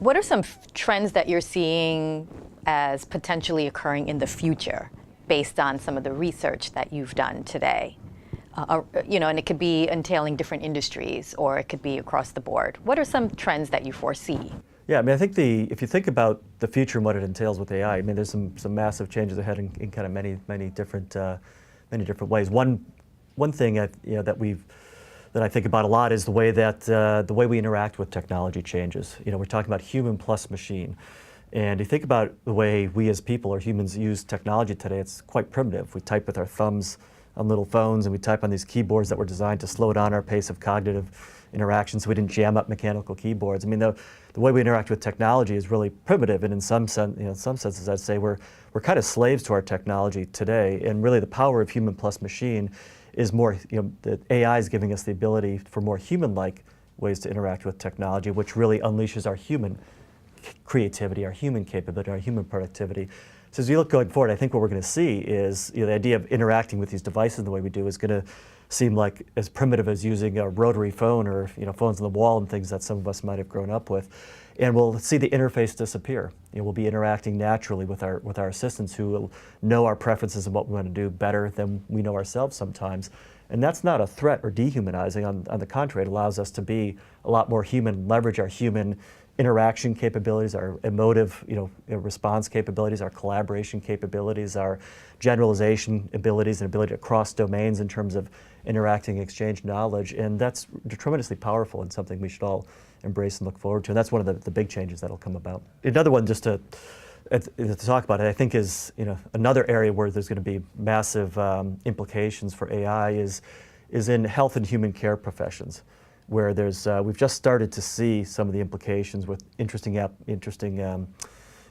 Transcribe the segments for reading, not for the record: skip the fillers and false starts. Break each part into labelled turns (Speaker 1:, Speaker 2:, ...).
Speaker 1: What are some trends that you're seeing as potentially occurring in the future based on some of the research that you've done today? And it could be entailing different industries, or it could be across the board. What are some trends that you foresee?
Speaker 2: Yeah, I mean, I think if you think about the future and what it entails with AI, I mean, there's some massive changes ahead in kind of many different ways. One thing that I think about a lot is the way that the way we interact with technology changes. We're talking about human plus machine. And you think about the way we as people or humans use technology today, it's quite primitive. We type with our thumbs on little phones, and we type on these keyboards that were designed to slow down our pace of cognitive interaction so we didn't jam up mechanical keyboards. I mean, the way we interact with technology is really primitive, and in some senses, I'd say we're kind of slaves to our technology today. And really, the power of human plus machine is more, the AI is giving us the ability for more human-like ways to interact with technology, which really unleashes our human creativity, our human capability, our human productivity. So as you look going forward, I think what we're going to see is the idea of interacting with these devices the way we do is going to seem like as primitive as using a rotary phone or phones on the wall and things that some of us might have grown up with. And we'll see the interface disappear. We'll be interacting naturally with our assistants who will know our preferences and what we want to do better than we know ourselves sometimes. And that's not a threat or dehumanizing. On the contrary, it allows us to be a lot more human, leverage our human interaction capabilities, our emotive response capabilities, our collaboration capabilities, our generalization abilities and ability to cross domains in terms of interacting, exchange knowledge. And that's tremendously powerful and something we should all embrace and look forward to. And that's one of the big changes that'll come about. Another one, just to talk about it, I think is another area where there's going to be massive implications for AI is in health and human care professions, where we've just started to see some of the implications with interesting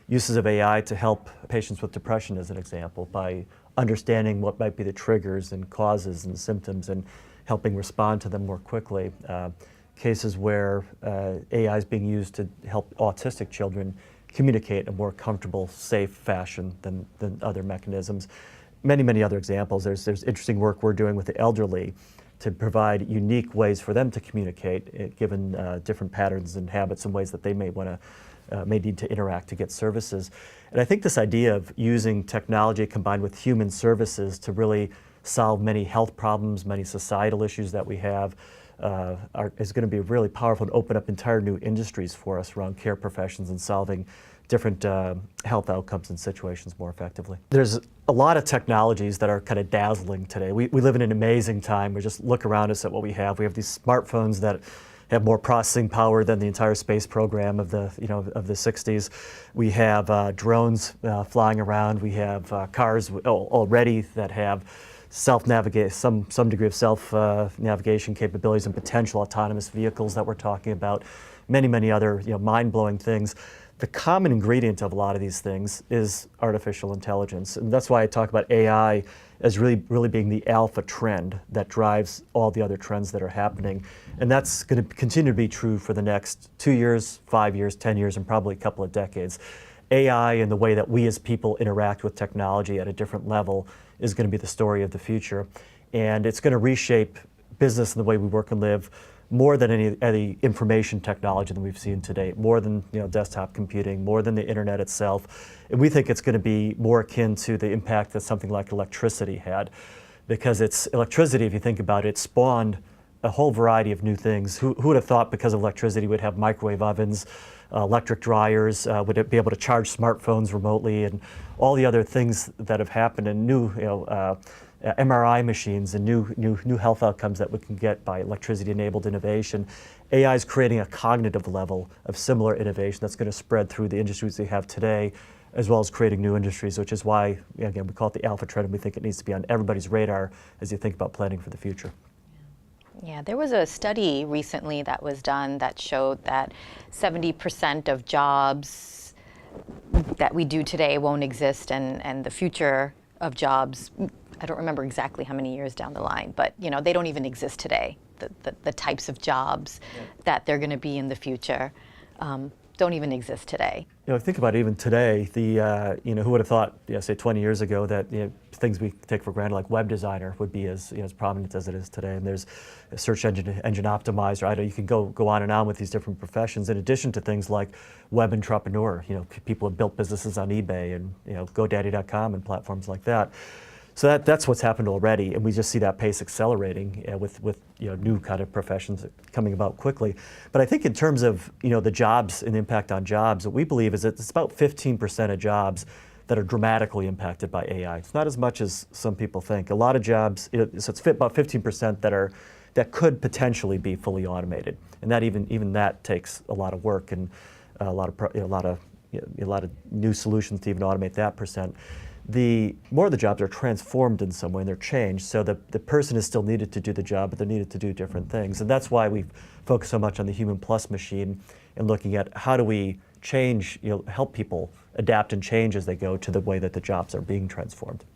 Speaker 2: uses of AI to help patients with depression, as an example, by understanding what might be the triggers and causes and symptoms and helping respond to them more quickly. Cases where AI is being used to help autistic children communicate in a more comfortable, safe fashion than other mechanisms. Many other examples. There's interesting work we're doing with the elderly to provide unique ways for them to communicate, given different patterns and habits and ways that they may need to interact to get services. And I think this idea of using technology combined with human services to really solve many health problems, many societal issues that we have, is going to be really powerful and open up entire new industries for us around care professions and solving different health outcomes and situations more effectively. There's a lot of technologies that are kind of dazzling today. We live in an amazing time. We just look around us at what we have. We have these smartphones that have more processing power than the entire space program of the 60s. We have drones flying around. We have cars already that have self-navigate, some degree of self-navigation capabilities and potential autonomous vehicles that we're talking about. Many other mind-blowing things. The common ingredient of a lot of these things is artificial intelligence, and that's why I talk about AI as really being the alpha trend that drives all the other trends that are happening. And that's going to continue to be true for the next 2 years, 5 years, 10 years, and probably a couple of decades. AI and the way that we as people interact with technology at a different level is going to be the story of the future. And it's going to reshape business and the way we work and live more than any information technology that we've seen today, more than desktop computing, more than the internet itself. And we think it's going to be more akin to the impact that something like electricity had, because electricity, if you think about it, spawned a whole variety of new things. Who would have thought because of electricity we'd have microwave ovens, electric dryers, would it be able to charge smartphones remotely, and all the other things that have happened, and new MRI machines and new health outcomes that we can get by electricity-enabled innovation. AI is creating a cognitive level of similar innovation that's going to spread through the industries we have today, as well as creating new industries, which is why, again, we call it the alpha trend, and we think it needs to be on everybody's radar as you think about planning for the future.
Speaker 1: Yeah, there was a study recently that was done that showed that 70% of jobs that we do today won't exist, and the future of jobs, I don't remember exactly how many years down the line, but they don't even exist today. The types of jobs that they're going to be in the future don't even exist today.
Speaker 2: Think about it, even today, who would have thought, say 20 years ago that things we take for granted like web designer would be as prominent as it is today. And there's a search engine optimizer. You can go on and on with these different professions in addition to things like web entrepreneur. People have built businesses on eBay and GoDaddy.com and platforms like that. So that's what's happened already, and we just see that pace accelerating with new kind of professions coming about quickly. But I think in terms of the jobs and the impact on jobs, what we believe is that it's about 15% of jobs that are dramatically impacted by AI. It's not as much as some people think. A lot of jobs, so it's about 15% that could potentially be fully automated, and that even that takes a lot of work and a lot of new solutions to even automate that percent. The more of the jobs are transformed in some way and they're changed, so the person is still needed to do the job, but they're needed to do different things. And that's why we focus so much on the human plus machine and looking at how do we change, help people adapt and change as they go to the way that the jobs are being transformed.